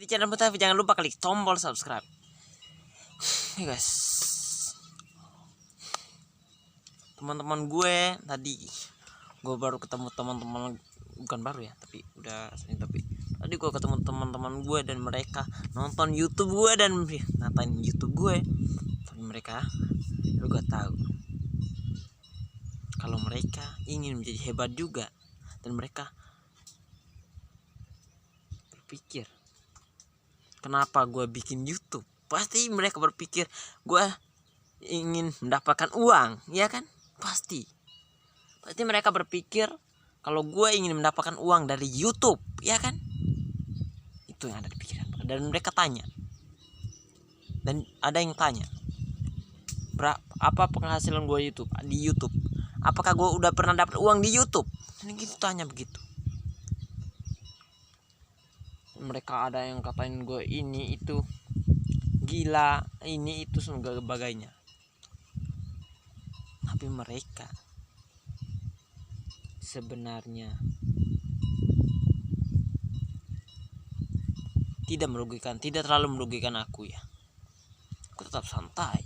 di channel Mutafi, jangan lupa klik tombol subscribe. Hey guys, teman-teman gue tadi gue baru ketemu teman-teman, bukan baru ya, tapi udah sering. Tapi tadi gue ketemu teman-teman gue dan mereka nonton YouTube gue dan ngatain YouTube gue. Tapi mereka, gue tahu kalau mereka ingin menjadi hebat juga, dan mereka berpikir, kenapa gue bikin YouTube? Pasti mereka berpikir gue ingin mendapatkan uang, ya kan? Pasti mereka berpikir kalau gue ingin mendapatkan uang dari YouTube, ya kan? Itu yang ada di pikiran. Dan mereka tanya, dan ada yang tanya, apa penghasilan gue di YouTube? Apakah gue udah pernah dapat uang di YouTube? Dan gitu tanya begitu. Mereka ada yang katain gue ini itu gila, ini itu sebagainya. Tapi mereka sebenarnya tidak terlalu merugikan aku ya. Aku tetap santai.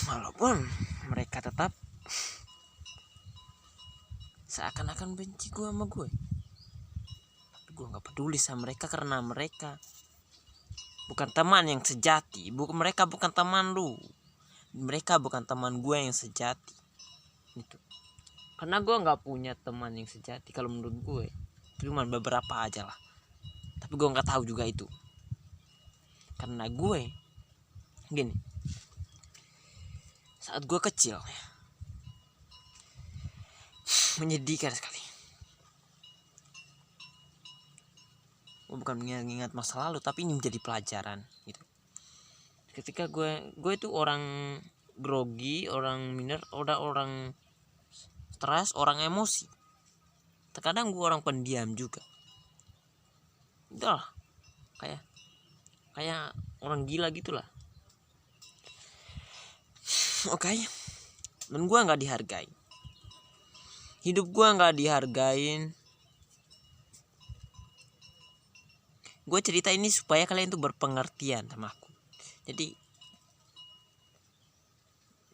Walaupun mereka tetap seakan-akan benci gue sama gue. Tapi gue gak peduli sama mereka, karena mereka bukan teman yang sejati. Mereka bukan teman lu. Mereka bukan teman gue yang sejati. Gitu. Karena gue gak punya teman yang sejati kalau menurut gue. Cuma beberapa aja lah. Tapi gue gak tahu juga itu. Karena gue gini, saat gue kecil, menyedihkan sekali. Gue bukan mengingat masa lalu, tapi ini menjadi pelajaran gitu. Ketika gue itu orang grogi, orang minder, orang stres, orang emosi. Terkadang gue orang pendiam juga. Itulah kayak orang gila gitulah. Oke. Dan gue nggak dihargai. Hidup gue nggak dihargain. Gue cerita ini supaya kalian tuh berpengertian sama aku. Jadi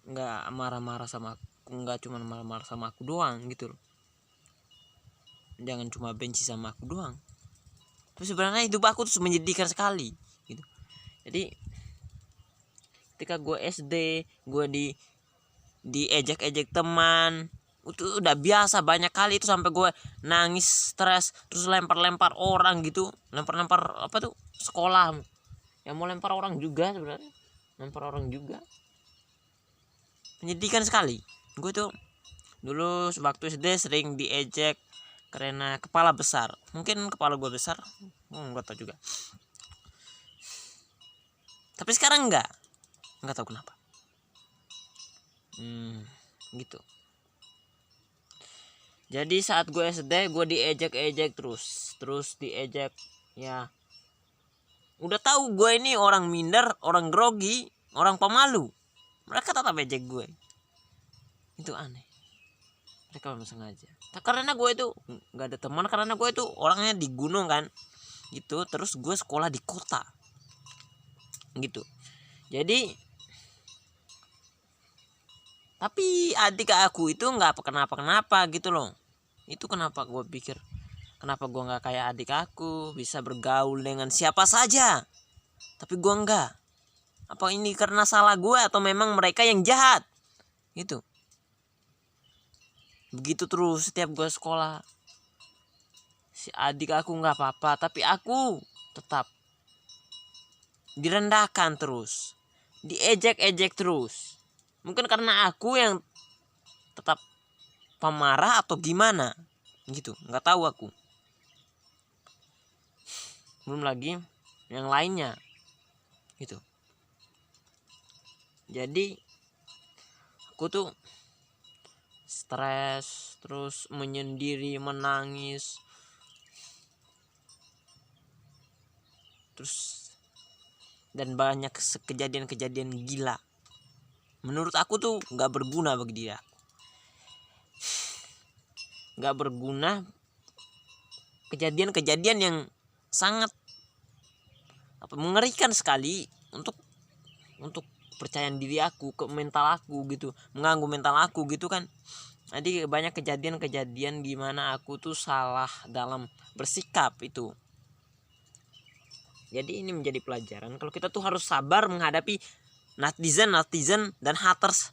nggak marah-marah sama aku, nggak cuma marah-marah sama aku doang gitu loh. Jangan cuma benci sama aku doang. Tapi sebenarnya hidup aku tuh menyedihkan sekali gitu. Jadi ketika gue SD, gue diejek-ejek teman, itu udah biasa banyak kali itu, sampai gue nangis, stres, terus lempar-lempar orang gitu, lempar-lempar apa tuh, sekolah. Ya mau lempar orang juga sebenarnya, lempar orang juga. Menyedihkan sekali. Gue tuh dulu waktu SD sering diejek karena kepala besar. Mungkin kepala gue besar, nggak tahu juga. Tapi sekarang nggak tahu kenapa. Gitu. Jadi saat gue SD, gue diejek-ejek terus diejek ya. Udah tahu gue ini orang minder, orang grogi, orang pemalu, mereka tetap ejek gue. Itu aneh. Mereka memang sengaja. Karena gue itu nggak ada teman, karena gue itu orangnya di gunung kan, gitu. Terus gue sekolah di kota, gitu. Jadi tapi adik aku itu nggak kenapa gitu loh. Itu kenapa gue pikir, kenapa gue nggak kayak adik aku, bisa bergaul dengan siapa saja, tapi gue nggak. Apa ini karena salah gue atau memang mereka yang jahat gitu. Begitu terus setiap gue sekolah. Si adik aku nggak apa-apa, tapi aku tetap direndahkan terus, diejek-ejek terus. Mungkin karena aku yang tetap pemarah atau gimana gitu, nggak tahu aku. Belum lagi yang lainnya gitu. Jadi aku tuh stres, terus menyendiri, menangis, terus dan banyak kejadian-kejadian gila. Menurut aku tuh nggak berguna bagi dia, nggak berguna kejadian-kejadian yang sangat mengerikan sekali untuk percayaan diri aku, ke mental aku gitu, mengganggu mental aku gitu kan. Jadi banyak kejadian-kejadian gimana aku tuh salah dalam bersikap itu. Jadi ini menjadi pelajaran kalau kita tuh harus sabar menghadapi netizen dan haters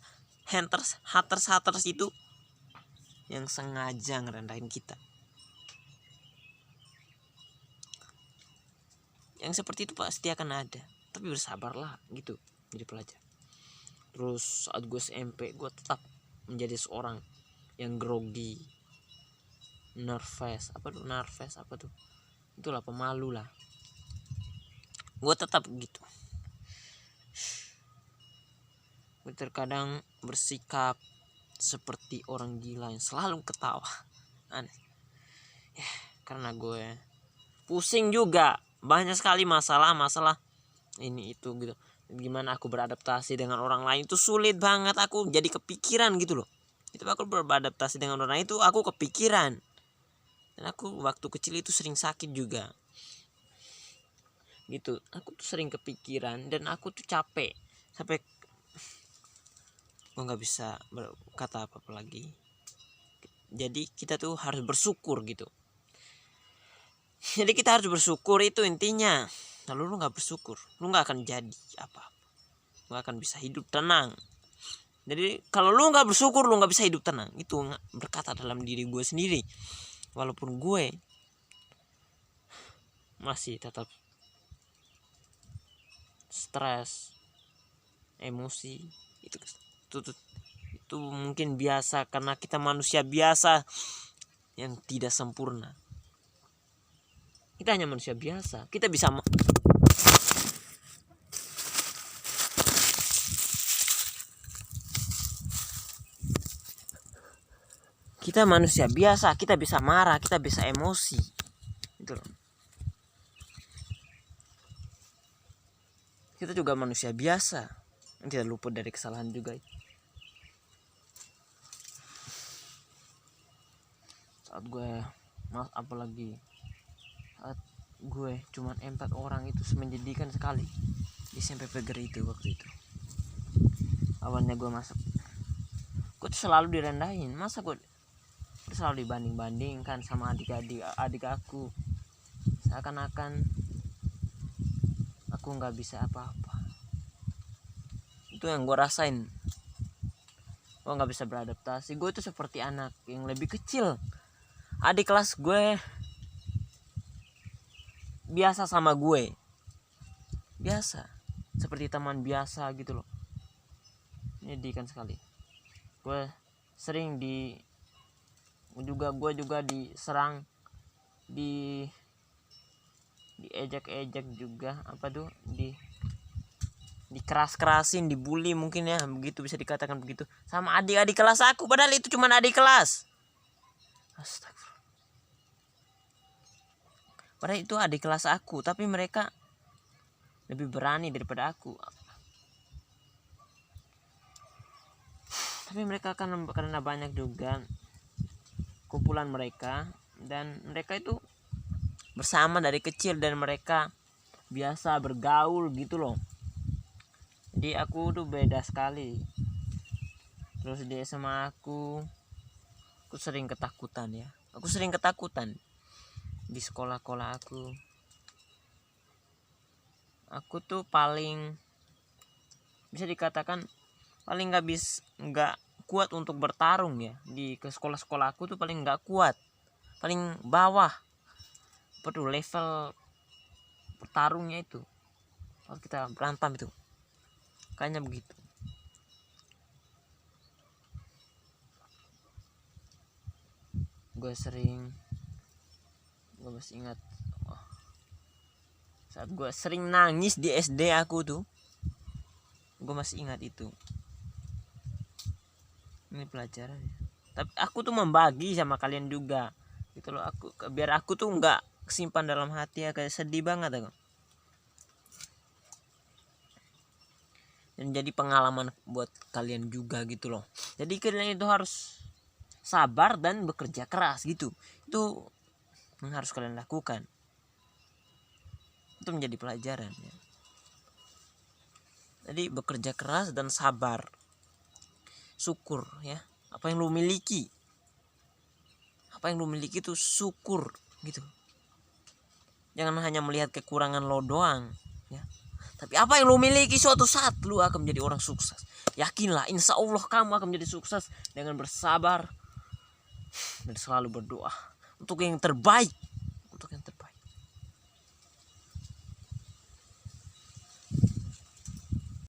itu yang sengaja ngerendahin kita. Yang seperti itu pasti akan ada, tapi bersabarlah gitu, jadi pelajaran. Terus saat gue SMP, gue tetap menjadi seorang yang grogi, nervous, itulah pemalu lah. Gue tetap gitu. Gue terkadang bersikap seperti orang gila yang selalu ketawa. Aneh. Ya, karena gue pusing juga, banyak sekali masalah ini itu gitu. Gimana aku beradaptasi dengan orang lain itu sulit banget, aku jadi kepikiran gitu loh. Itu aku beradaptasi dengan orang lain itu aku kepikiran. Dan aku waktu kecil itu sering sakit juga. Gitu, aku tuh sering kepikiran dan aku tuh capek sampai gue nggak bisa berkata apa lagi. Jadi kita tuh harus bersyukur gitu. Jadi kita harus bersyukur, itu intinya. Kalau lu nggak bersyukur, lu nggak akan jadi apa, lu nggak akan bisa hidup tenang. Jadi kalau lu nggak bersyukur, lu nggak bisa hidup tenang. Itu berkata dalam diri gue sendiri. Walaupun gue masih tetap stres, emosi, itu mungkin biasa karena kita manusia biasa yang tidak sempurna. Kita hanya manusia biasa. Kita manusia biasa, kita bisa marah, kita bisa emosi. Gitu loh. Kita juga manusia biasa, tidak luput dari kesalahan juga. Saat gue saat gue cuman 4 orang itu menjadikan sekali di SMP Peger itu waktu itu. Awalnya gue masuk, gue tuh selalu direndahin. Masa gue selalu dibanding-bandingkan sama adik aku, seakan-akan aku nggak bisa apa-apa. Itu yang gue rasain. Gue nggak bisa beradaptasi. Gue tuh seperti anak yang lebih kecil. Adik kelas gue biasa sama gue, biasa seperti teman biasa gitu loh. Menyedihkan sekali. Gue juga diserang, diejek-ejek juga, dikeras-kerasin, dibully mungkin ya, begitu bisa dikatakan begitu, sama adik-adik kelas aku, padahal itu cuma adik kelas. Astagfirullah. Padahal itu adik kelas aku, tapi mereka lebih berani daripada aku. Tapi mereka karena banyak juga kumpulan mereka, dan mereka itu bersama dari kecil dan mereka biasa bergaul gitu loh. Jadi aku tuh beda sekali. Terus di SMA aku sering ketakutan ya. Aku sering ketakutan di sekolah-sekolah aku. Aku tuh paling bisa dikatakan paling nggak kuat untuk bertarung ya. Di ke sekolah-sekolah aku tuh paling nggak kuat, paling bawah level bertarungnya itu kalau kita berantem itu, kayaknya begitu. Gue masih ingat saat gue sering nangis di SD aku tuh, gue masih ingat itu. Ini pelajaran ya. Tapi aku tuh membagi sama kalian juga gitu loh, biar aku tuh nggak simpan dalam hati ya, kayak sedih banget aku. Dan jadi pengalaman buat kalian juga gitu loh. Jadi kalian itu harus sabar dan bekerja keras gitu. Itu yang harus kalian lakukan. Itu menjadi pelajaran ya. Jadi bekerja keras dan sabar. Syukur ya. Apa yang lu miliki. Apa yang lu miliki itu syukur gitu. Jangan hanya melihat kekurangan lo doang ya. Tapi apa yang lu miliki, suatu saat lu akan menjadi orang sukses. Yakinlah, insya Allah kamu akan menjadi sukses dengan bersabar dan selalu berdoa untuk yang terbaik.